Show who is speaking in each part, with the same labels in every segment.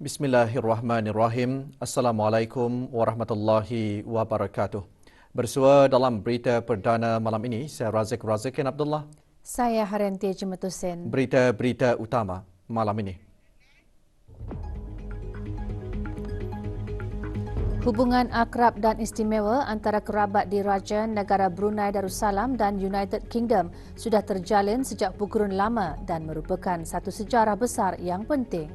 Speaker 1: Bismillahirrahmanirrahim. Assalamualaikum warahmatullahi wabarakatuh. Bersua dalam berita perdana malam ini, saya Razikin Abdullah.
Speaker 2: Saya Haryanti Jumetusin.
Speaker 1: Berita-berita utama malam ini.
Speaker 2: Hubungan akrab dan istimewa antara kerabat diraja negara Brunei Darussalam dan United Kingdom sudah terjalin sejak berkurun lama dan merupakan satu sejarah besar yang penting.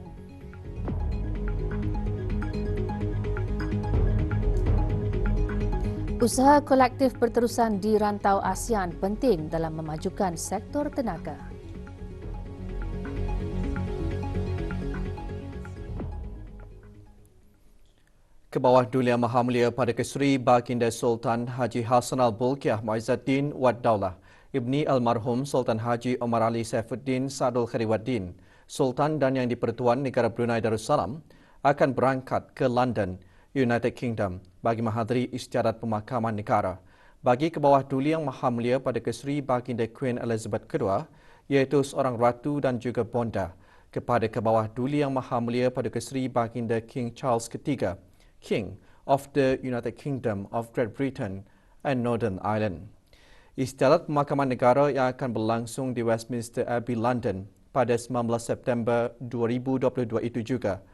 Speaker 2: Usaha kolektif berterusan di rantau ASEAN penting dalam memajukan sektor tenaga.
Speaker 1: Kebawah Dulia Maha Mulia Pada Kesri Baginda Sultan Haji Hassan Al-Bolkiah Muizzuddin Wad Daulah, Ibni Almarhum Sultan Haji Omar Ali Saifuddin Sadul Khairuddin, Sultan dan Yang di-Pertuan Negara Brunei Darussalam akan berangkat ke London, United Kingdom bagi menghadiri istiadat pemakaman negara bagi Kebawah Duli Yang Maha Mulia Pada Kesri Baginda Queen Elizabeth II, iaitu seorang ratu dan juga bonda, kepada Kebawah Duli Yang Maha Mulia Pada Kesri Baginda King Charles III, King of the United Kingdom of Great Britain and Northern Ireland. Istiadat pemakaman negara yang akan berlangsung di Westminster Abbey, London pada 19 September 2022 itu juga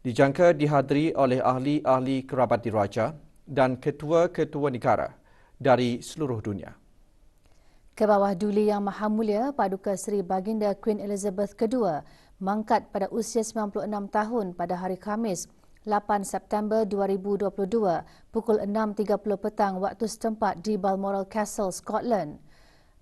Speaker 1: dijangka dihadiri oleh ahli-ahli kerabat diraja dan ketua-ketua negara dari seluruh dunia.
Speaker 2: Kebawah Duli Yang Maha Mulia Paduka Seri Baginda Queen Elizabeth II mangkat pada usia 96 tahun pada hari Khamis, 8 September 2022 pukul 6.30 petang waktu setempat di Balmoral Castle, Scotland.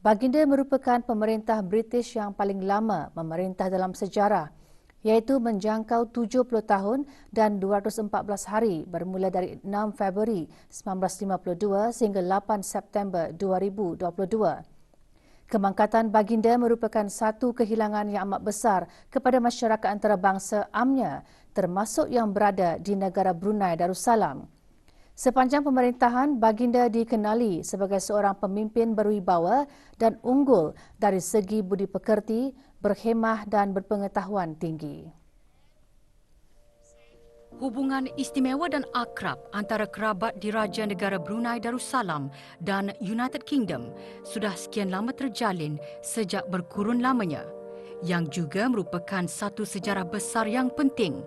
Speaker 2: Baginda merupakan pemerintah British yang paling lama memerintah dalam sejarah, iaitu menjangkau 70 tahun dan 214 hari bermula dari 6 Februari 1952 sehingga 8 September 2022. Kemangkatan baginda merupakan satu kehilangan yang amat besar kepada masyarakat antarabangsa AMNIA, termasuk yang berada di negara Brunei Darussalam. Sepanjang pemerintahan, baginda dikenali sebagai seorang pemimpin berwibawa dan unggul dari segi budi pekerti, berkhemah dan berpengetahuan tinggi.
Speaker 3: Hubungan istimewa dan akrab antara kerabat diraja negara Brunei Darussalam dan United Kingdom sudah sekian lama terjalin sejak berkurun lamanya, yang juga merupakan satu sejarah besar yang penting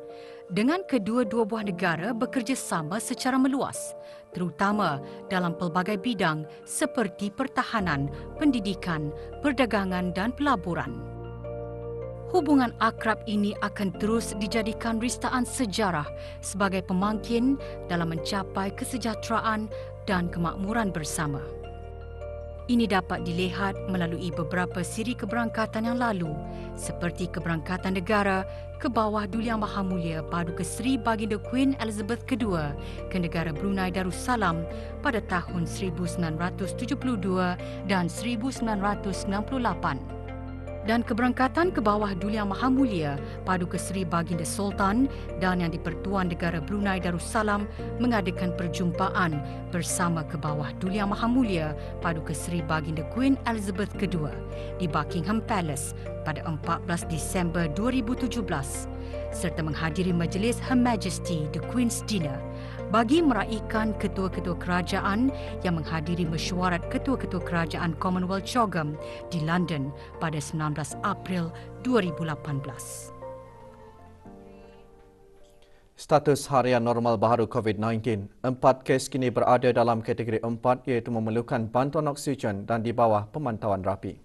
Speaker 3: dengan kedua-dua buah negara bekerjasama secara meluas, terutama dalam pelbagai bidang seperti pertahanan, pendidikan, perdagangan dan pelaburan. Hubungan akrab ini akan terus dijadikan ristaan sejarah sebagai pemangkin dalam mencapai kesejahteraan dan kemakmuran bersama. Ini dapat dilihat melalui beberapa siri keberangkatan yang lalu, seperti keberangkatan negara Kebawah Duli Yang Maha Mulia Paduka Seri Baginda Queen Elizabeth II ke negara Brunei Darussalam pada tahun 1972 dan 1998. Dan keberangkatan Kebawah Duli Yang Maha Mulia Paduka Seri Baginda Sultan dan Yang di-Pertuan Negara Brunei Darussalam mengadakan perjumpaan bersama Kebawah Duli Yang Maha Mulia Paduka Seri Baginda Queen Elizabeth II di Buckingham Palace pada 14 Disember 2017 serta menghadiri majlis Her Majesty The Queen's Dinner bagi meraihkan ketua-ketua kerajaan yang menghadiri mesyuarat ketua-ketua kerajaan Commonwealth CHOGM di London pada 19 April 2018.
Speaker 1: Status harian normal baharu COVID-19. 4 kes kini berada dalam kategori 4 iaitu memerlukan bantuan oksigen dan di bawah pemantauan rapi.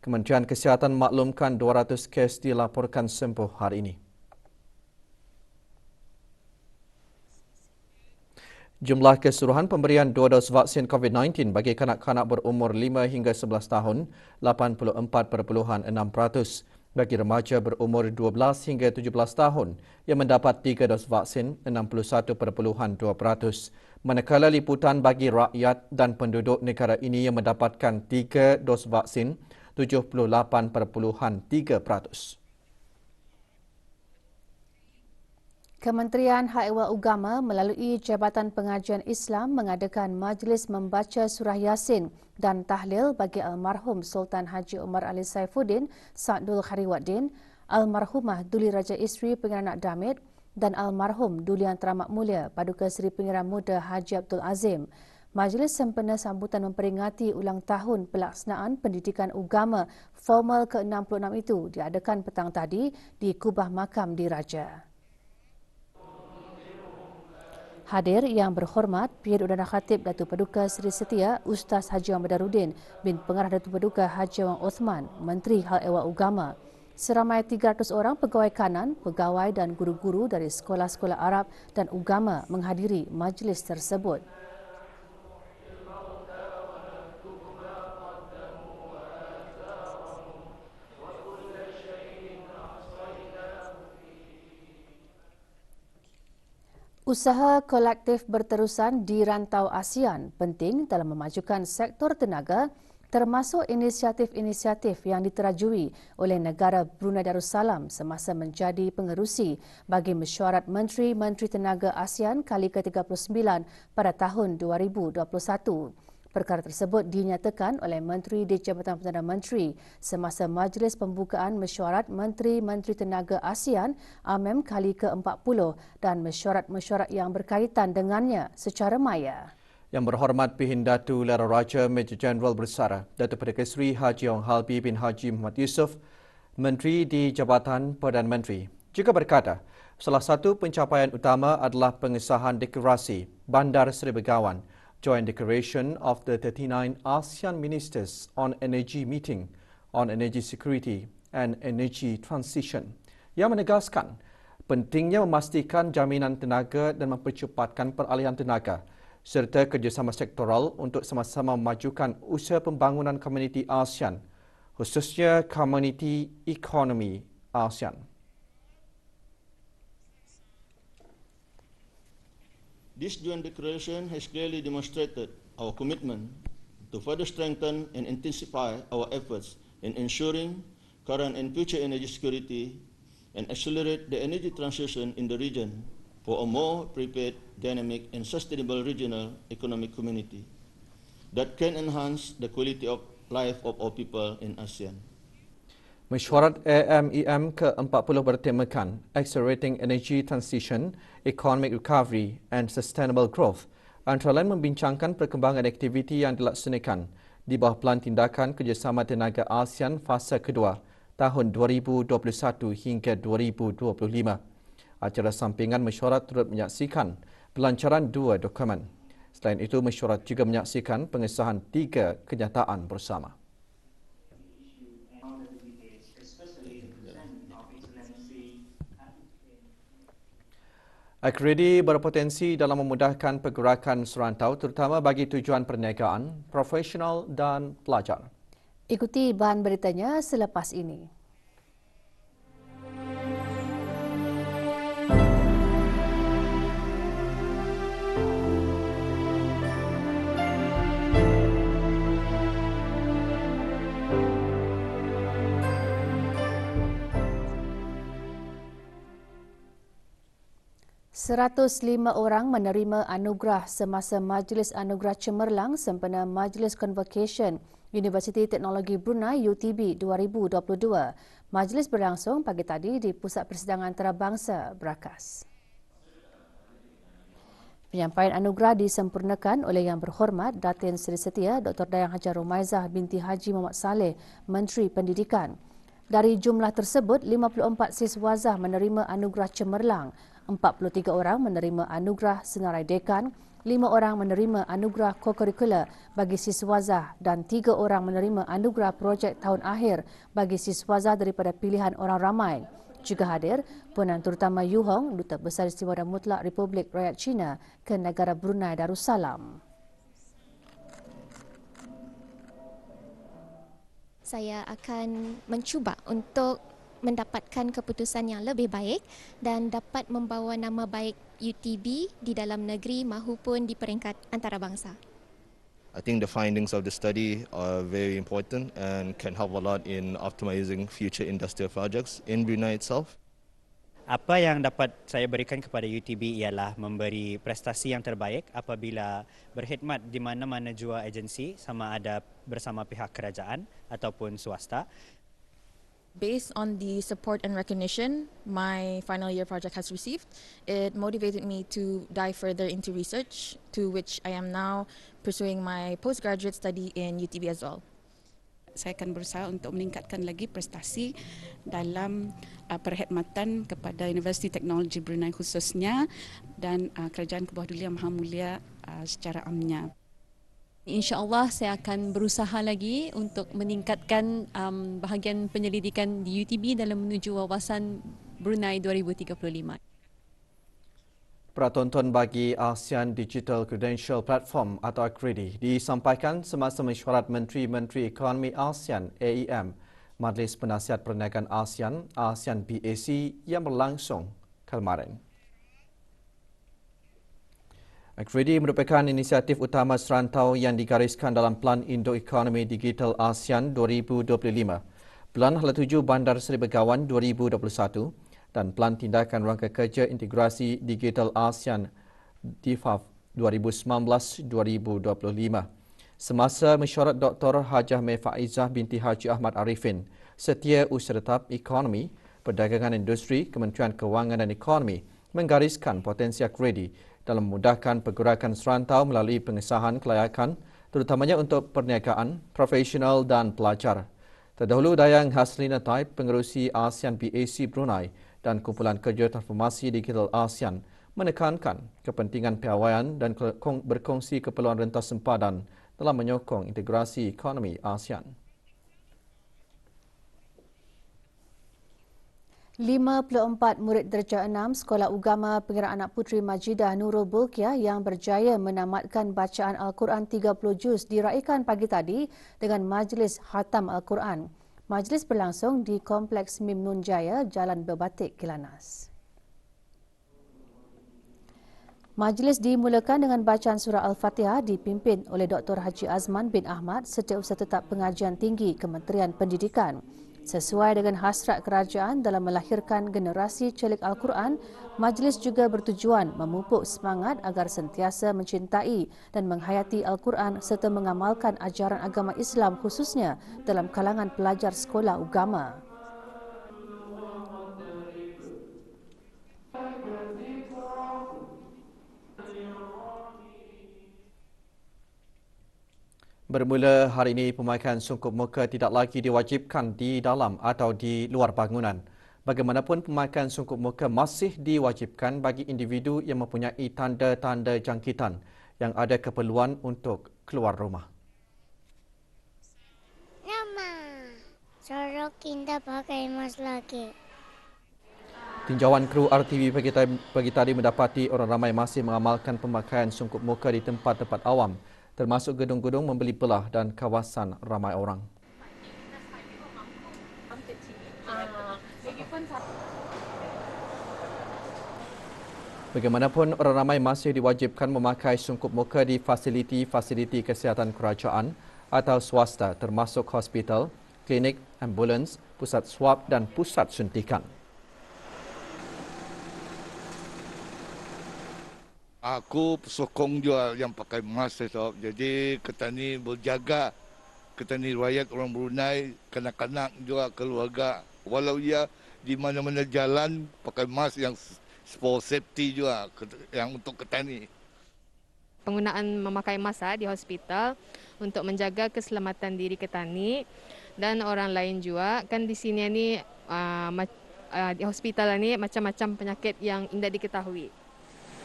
Speaker 1: Kementerian Kesihatan maklumkan 200 kes dilaporkan sembuh hari ini. Jumlah keseluruhan pemberian 2 dos vaksin COVID-19 bagi kanak-kanak berumur 5 hingga 11 tahun, 84.6%. Bagi remaja berumur 12 hingga 17 tahun yang mendapat 3 dos vaksin, 61.2%. Manakala liputan bagi rakyat dan penduduk negara ini yang mendapatkan 3 dos vaksin, 78.3%.
Speaker 2: Kementerian Hak Ehwal Agama melalui Jabatan Pengajian Islam mengadakan majlis membaca surah Yasin dan tahlil bagi almarhum Sultan Haji Omar Ali Saifuddin Sadul Khairuddin almarhumah Duli Raja Isteri Pengiran Anak Damit dan almarhum Duli Yang Teramat Mulia Paduka Seri Pengiran Muda Haji Abdul Azim. Majlis sempena sambutan memperingati ulang tahun pelaksanaan pendidikan agama formal ke-66 itu diadakan petang tadi di Kubah Makam Diraja. Hadir yang berhormat Pihak Udara Khatib Datuk Paduka Seri Setia Ustaz Haji Wan Badaruddin bin Pengarah Datuk Paduka Haji Wan Osman, Menteri Hal Ehwal Agama. Seramai 300 orang pegawai kanan, pegawai dan guru-guru dari sekolah-sekolah Arab dan Agama menghadiri majlis tersebut. Usaha kolektif berterusan di rantau ASEAN penting dalam memajukan sektor tenaga termasuk inisiatif-inisiatif yang diterajui oleh negara Brunei Darussalam semasa menjadi pengerusi bagi Mesyuarat Menteri-Menteri Tenaga ASEAN kali ke-39 pada tahun 2021. Perkara tersebut dinyatakan oleh Menteri di Jabatan Perdana Menteri semasa Majlis Pembukaan Mesyuarat Menteri-Menteri Tenaga ASEAN AMEM kali ke-40 dan mesyuarat-mesyuarat yang berkaitan dengannya secara maya.
Speaker 1: Yang berhormat Pihindatu Lara Raja Major Jeneral Bersara Datuk Paduka Seri Haji Ong Halbi bin Haji Muhammad Yusof, Menteri di Jabatan Perdana Menteri, juga berkata salah satu pencapaian utama adalah pengesahan deklarasi Bandar Seri Begawan Joint Declaration of the 39 ASEAN Ministers on Energy Meeting on Energy Security and Energy Transition yang menegaskan pentingnya memastikan jaminan tenaga dan mempercepatkan peralihan tenaga serta kerjasama sektoral untuk sama-sama memajukan usaha pembangunan komuniti ASEAN, khususnya komuniti ekonomi ASEAN.
Speaker 4: This joint declaration has clearly demonstrated our commitment to further strengthen and intensify our efforts in ensuring current and future energy security and accelerate the energy transition in the region for a more prepared, dynamic and sustainable regional economic community that can enhance the quality of life of our people in ASEAN.
Speaker 1: Mesyuarat AMEM ke-40 bertemakan Accelerating Energy Transition, Economic Recovery and Sustainable Growth, antara lain membincangkan perkembangan aktiviti yang dilaksanakan di bawah Pelan Tindakan Kerjasama Tenaga ASEAN Fasa Kedua tahun 2021 hingga 2025. Acara sampingan mesyuarat turut menyaksikan pelancaran 2 dokumen. Selain itu, mesyuarat juga menyaksikan pengesahan 3 kenyataan bersama. Akredi berpotensi dalam memudahkan pergerakan serantau terutama bagi tujuan perniagaan, profesional dan pelajar.
Speaker 2: Ikuti bahan beritanya selepas ini. ...105 orang menerima anugerah semasa Majlis Anugerah Cemerlang sempena Majlis Convocation Universiti Teknologi Brunei UTB 2022. Majlis berlangsung pagi tadi di Pusat Persidangan Antarabangsa Brakas. Penyampaian anugerah disempurnakan oleh Yang Berhormat Datin Seri Setia Dr. Dayang Hajar Rumaizah binti Haji Muhammad Saleh, Menteri Pendidikan. Dari jumlah tersebut, 54 siswazah menerima anugerah cemerlang, 43 orang menerima anugerah senarai dekan, 5 orang menerima anugerah kokurikular bagi siswazah dan 3 orang menerima anugerah projek tahun akhir bagi siswazah daripada pilihan orang ramai. Juga hadir Puan Terutama Yu Hong, Duta Besar Istimewa dan Mutlak Republik Rakyat China ke negara Brunei Darussalam.
Speaker 5: Saya akan mencuba untuk mendapatkan keputusan yang lebih baik dan dapat membawa nama baik UTB di dalam negeri mahupun di peringkat antarabangsa.
Speaker 6: I think the findings of the study are very important and can help a lot in optimizing future industrial projects in Brunei itself.
Speaker 7: Apa yang dapat saya berikan kepada UTB ialah memberi prestasi yang terbaik apabila berkhidmat di mana-mana jua agensi, sama ada bersama pihak kerajaan ataupun swasta.
Speaker 8: Based on the support and recognition my final year project has received, it motivated me to dive further into research, to which I am now pursuing my postgraduate study in UTB as well.
Speaker 9: Saya akan berusaha untuk meningkatkan lagi prestasi dalam perkhidmatan kepada Universiti Teknologi Brunei khususnya dan Kerajaan ke bawah Duli Yang Maha Mulia secara amnya.
Speaker 10: InsyaAllah saya akan berusaha lagi untuk meningkatkan bahagian penyelidikan di UTB dalam menuju wawasan Brunei 2035.
Speaker 1: Pratonton bagi ASEAN Digital Credential Platform atau ACREDI disampaikan semasa mesyuarat Menteri-Menteri Ekonomi ASEAN AEM, Majlis Penasihat Perniagaan ASEAN, ASEAN BAC yang berlangsung kemarin. ACREDI merupakan inisiatif utama serantau yang digariskan dalam Pelan Indo-Ekonomi Digital ASEAN 2025, Pelan Hala Tuju Bandar Seri Begawan 2021 dan Pelan Tindakan Rangka Kerja Integrasi Digital ASEAN DIFAF 2019-2025. Semasa mesyuarat Dr. Hajah Mei Faizah binti Haji Ahmad Arifin, Setiausaha Tetap Ekonomi, Perdagangan Industri, Kementerian Kewangan dan Ekonomi menggariskan potensi ACREDI dalam memudahkan pergerakan serantau melalui pengesahan kelayakan, terutamanya untuk perniagaan, profesional dan pelajar. Terdahulu, Dayang Haslina Taib, pengerusi ASEAN BAC Brunei dan Kumpulan Kerja Transformasi Digital ASEAN menekankan kepentingan piawaian dan berkongsi keperluan rentas sempadan dalam menyokong integrasi ekonomi ASEAN.
Speaker 2: 54 murid darjah 6 Sekolah Ugama Pengeran Anak Puteri Majidah Nurul Bulkiah yang berjaya menamatkan bacaan Al-Quran 30 juz diraikan pagi tadi dengan Majlis Khatam Al-Quran. Majlis berlangsung di Kompleks Mim Nun Jaya, Jalan Berbatik, Kilanas. Majlis dimulakan dengan bacaan surah Al-Fatihah dipimpin oleh Dr. Haji Azman bin Ahmad, Setiausaha Tetap Pengajian Tinggi Kementerian Pendidikan. Sesuai dengan hasrat kerajaan dalam melahirkan generasi celik Al-Quran, majlis juga bertujuan memupuk semangat agar sentiasa mencintai dan menghayati Al-Quran serta mengamalkan ajaran agama Islam khususnya dalam kalangan pelajar sekolah agama.
Speaker 1: Bermula hari ini, pemakaian sungkup muka tidak lagi diwajibkan di dalam atau di luar bangunan. Bagaimanapun, pemakaian sungkup muka masih diwajibkan bagi individu yang mempunyai tanda-tanda jangkitan yang ada keperluan untuk keluar rumah.
Speaker 11: Nama, suruh kita pakai mask lagi.
Speaker 1: Tinjauan kru RTV pagi tadi mendapati orang ramai masih mengamalkan pemakaian sungkup muka di tempat-tempat awam, termasuk gedung-gedung membeli belah dan kawasan ramai orang. Bagaimanapun, orang ramai masih diwajibkan memakai sungkup muka di fasiliti-fasiliti kesihatan kerajaan atau swasta, termasuk hospital, klinik, ambulans, pusat swab dan pusat suntikan.
Speaker 12: Aku sokong juga yang pakai mask, sebab jadi kita ni berjaga, kita ni rakyat orang Brunei, kanak-kanak juga keluarga. Walau ia di mana-mana jalan pakai mask yang for safety juga yang untuk kita ni.
Speaker 13: Penggunaan memakai mask di hospital untuk menjaga keselamatan diri kita ni dan orang lain juga. Kan di sini ni di hospital ni macam-macam penyakit yang tidak diketahui.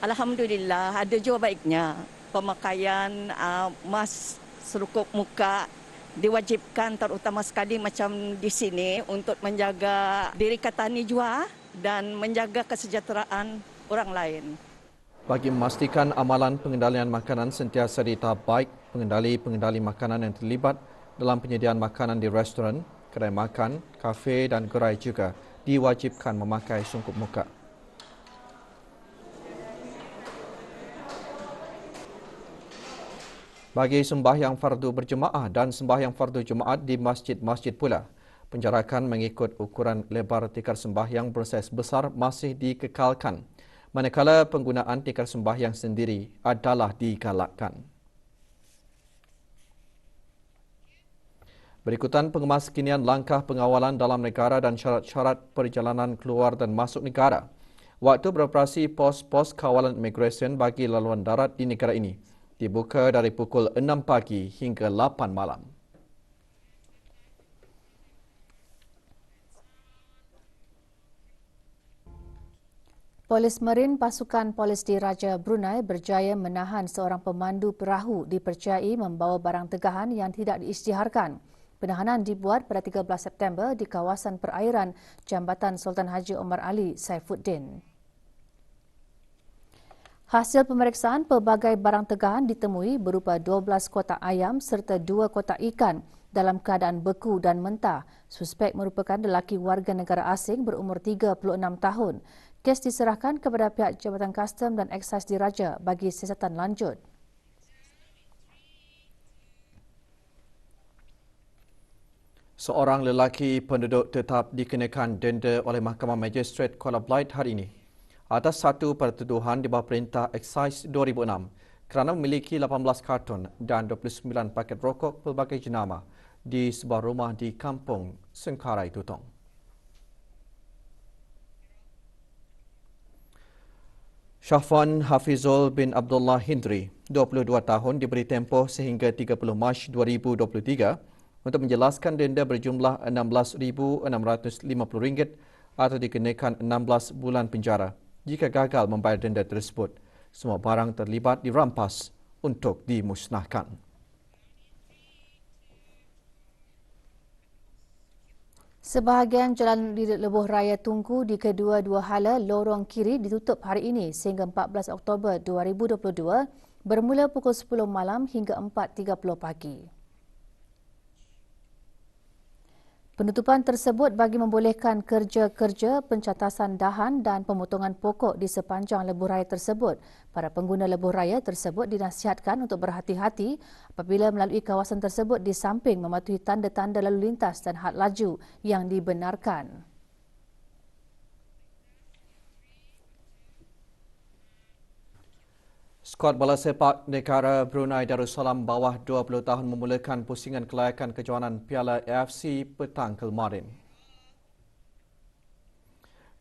Speaker 14: Alhamdulillah, ada juga baiknya pemakaian mask serukup muka diwajibkan, terutama sekali macam di sini untuk menjaga diri kita ni juga dan menjaga kesejahteraan orang lain.
Speaker 1: Bagi memastikan amalan pengendalian makanan sentiasa di tahap baik, pengendali makanan yang terlibat dalam penyediaan makanan di restoran, kedai makan, kafe dan gerai juga diwajibkan memakai sungkup muka. Bagi sembahyang fardu berjemaah dan sembahyang fardu Jumaat di masjid-masjid pula, penjarakan mengikut ukuran lebar tikar sembahyang bersize besar masih dikekalkan, manakala penggunaan tikar sembahyang sendiri adalah digalakkan. Berikutan pengemas kinian langkah pengawalan dalam negara dan syarat-syarat perjalanan keluar dan masuk negara. Waktu beroperasi pos-pos kawalan imigresen bagi laluan darat di negara ini dibuka dari pukul 6 pagi hingga 8 malam.
Speaker 2: Polis Marin Pasukan Polis Diraja Brunei berjaya menahan seorang pemandu perahu dipercayai membawa barang tegahan yang tidak diisytiharkan. Penahanan dibuat pada 13 September di kawasan perairan Jambatan Sultan Haji Omar Ali Saifuddin. Hasil pemeriksaan pelbagai barang tegahan ditemui berupa 12 kotak ayam serta 2 kotak ikan dalam keadaan beku dan mentah. Suspek merupakan lelaki warga negara asing berumur 36 tahun. Kes diserahkan kepada pihak Jabatan Kastam dan Eksais Diraja bagi siasatan lanjut.
Speaker 1: Seorang lelaki penduduk tetap dikenakan denda oleh Mahkamah Magistrate Kuala Blight hari ini atas satu pertuduhan di bawah Perintah Eksais 2006 kerana memiliki 18 kartun dan 29 paket rokok pelbagai jenama di sebuah rumah di Kampung Sengkarai Tutong. Syafwan Hafizul bin Abdullah Hindri, 22 tahun, diberi tempoh sehingga 30 Mac 2023 untuk menjelaskan denda berjumlah RM16,650 atau dikenakan 16 bulan penjara jika gagal membayar denda tersebut. Semua barang terlibat dirampas untuk dimusnahkan.
Speaker 2: Sebahagian jalan di Lebuh Raya Tunku di kedua-dua hala lorong kiri ditutup hari ini sehingga 14 Oktober 2022 bermula pukul 10 malam hingga 4.30 pagi. Penutupan tersebut bagi membolehkan kerja-kerja pencatasan dahan dan pemotongan pokok di sepanjang lebuh raya tersebut. Para pengguna lebuh raya tersebut dinasihatkan untuk berhati-hati apabila melalui kawasan tersebut di samping mematuhi tanda-tanda lalu lintas dan had laju yang dibenarkan.
Speaker 1: Skuad bola sepak negara Brunei Darussalam bawah 20 tahun memulakan pusingan kelayakan kejohanan Piala AFC petang kemarin.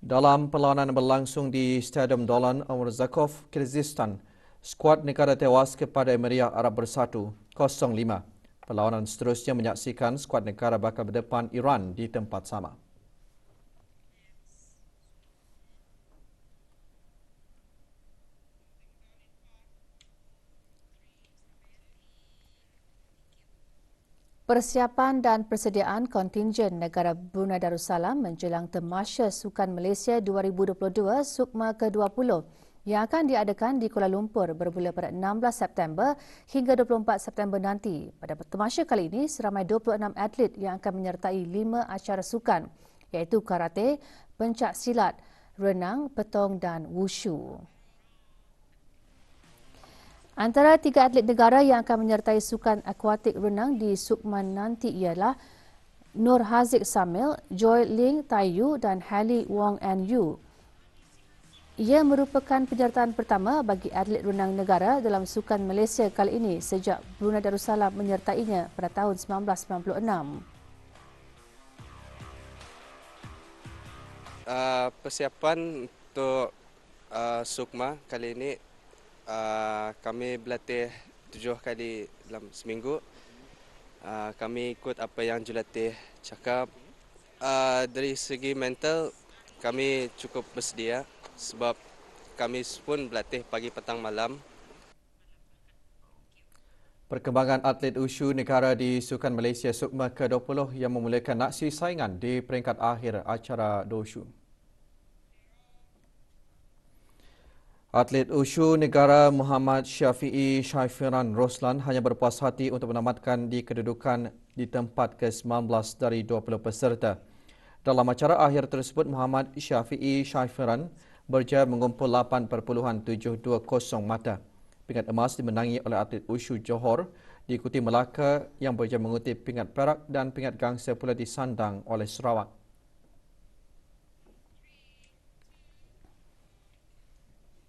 Speaker 1: Dalam perlawanan berlangsung di Stadium Dolan Omar Zakov, Kyrgyzstan, skuad negara tewas kepada Emirat Arab Bersatu 0-5. Perlawanan seterusnya menyaksikan skuad negara bakal berdepan Iran di tempat sama.
Speaker 2: Persiapan dan persediaan kontingen negara Brunei Darussalam menjelang Tamasya Sukan Malaysia 2022 SUKMA ke-20 yang akan diadakan di Kuala Lumpur bermula pada 16 September hingga 24 September nanti. Pada Tamasya kali ini, seramai 26 atlet yang akan menyertai 5 acara sukan iaitu karate, pencak silat, renang, petong dan wushu. Antara 3 atlet negara yang akan menyertai sukan akuatik renang di SUKMA nanti ialah Nur Haziq Samil, Joy Ling Tai Yu dan Haley Wong An Yu. Ia merupakan penyertaan pertama bagi atlet renang negara dalam sukan Malaysia kali ini sejak Brunei Darussalam menyertainya pada tahun 1996.
Speaker 15: Persiapan untuk SUKMA kali ini kami berlatih 7 kali dalam seminggu. Kami ikut apa yang jurulatih cakap. Dari segi mental, kami cukup bersedia sebab kami pun berlatih pagi, petang, malam.
Speaker 1: Perkembangan atlet wushu negara di Sukan Malaysia SUKMA ke-20 yang memulakan aksi saingan di peringkat akhir acara wushu. Atlet wushu negara Muhammad Syafi'i Syaifiran Roslan hanya berpuas hati untuk menamatkan di kedudukan di tempat ke-19 dari 20 peserta. Dalam acara akhir tersebut, Muhammad Syafi'i Syaifiran berjaya mengumpul 8.720 mata. Pingat emas dimenangi oleh atlet wushu Johor, diikuti Melaka yang berjaya mengutip pingat perak dan pingat gangsa pula disandang oleh Sarawak.